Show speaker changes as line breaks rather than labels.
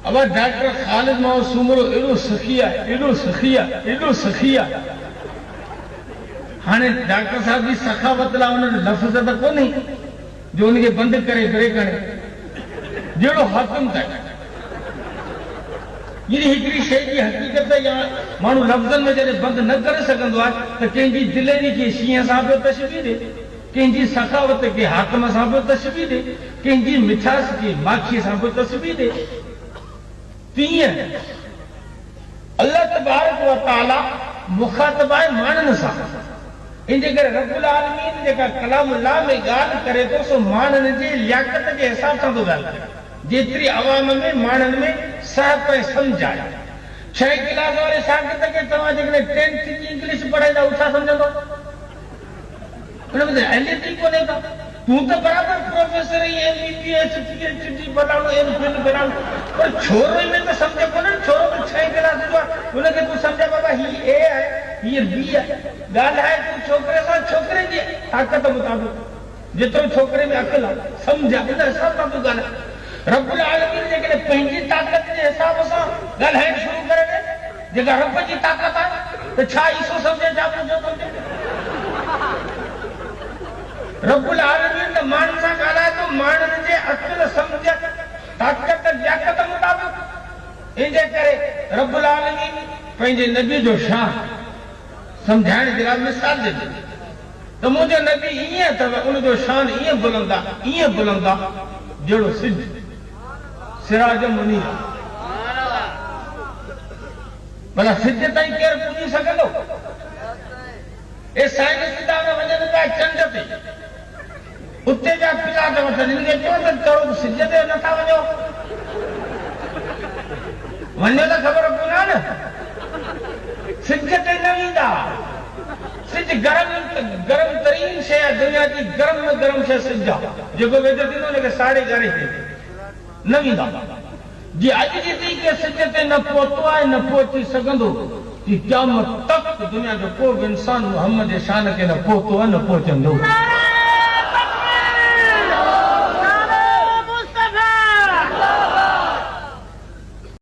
अब डॉक्टर खालिद माओ सुमरो एडो सखिया एडो सखिया एडो सखिया हाँ डॉक्टर साहब की सखावत ला उन्होंने लफ्ज तो को नहीं जो उनके बंद करे करे करे जेड़ो हाकिम तक ये हिकड़ी शे की हकीकत है या मानू लफ्जन में जैसे बंद न करे सकंदो आ तो कंहिंजी दिलेरी के शीं सां पियो तशबीह दे कंहिंजी सखावत के हाकिम सां पियो तशबीह दे कंहिंजी मिठास की माखी सां पियो तशबीह दे तीअं अल्लाह तबारक व तआला मुखातब आहे मानन सां इन करे रब्बुल आलमीन जेका कलामुल्लाह में गाल करे तो सो मानन जे लियाकत के हिसाब सां तो गाल करे जेतरी अवाम में मानन में सह पे समझाए 6 क्लास वाले शागिर्द के तवा जेकने 10th की इंग्लिश पढ़ाईदा उठा समझंदो उन में एलएटी को नहीं था तू तो बराबर प्रोफेसर ही एमबीबीएस पीएचडी बनानो एमफिल बनानो पर छोरो में तो समझे को ना छोरो में 6 क्लास हुआ उनके तू समझा बाबा ही ए है ये बी है गाल है तू छोकरे सा छोकरे की ताकत मुताबिक जितो छोकरे में अकल समझा इन हिसाब सां तू गाल रब्बुल आलमीन जेके पंहिंजी ताकत के हिसाब सां गाल है शुरू करे जेका रब जी ताकत है तो छा ईसो समझे जा जो समझे रब्बुल आलमीन ने मान सां गाला तो मान जे अकल समझ ताकत लियाकत मुताबिक इंजे करे रब्बुल आलमीन पंहिंजे नबी जो शान समझाइण जे लाइ मिसाल दे तो मुझे नबी इएं अथव उन जो शान इएं बुलंदा जहिड़ो सिज सिराज मुनीर भला सिज ताईं केरु पुॼी सघंदो ए साइंसदान में वञनि पिया चंड ते उते जा प्लाट वठनि इनखे चओ त चढ़ो सिज ते नथा वञो वञो त ख़बर कोन्हे न सिज ते न ईंदा सिज गरम तरीन शइ आहे दुनिया जी गरम में गरम शइ सिज आहे जेको वेझो थींदो हुनखे साड़े करे न ईंदा जी अॼु जी दी के सिज ते न पहुतो आहे न पहुची सघंदो कि क़यामत तक दुनिया जो को भी इंसान मोहम्मद शान के न पहुतो आहे न पहुचंदो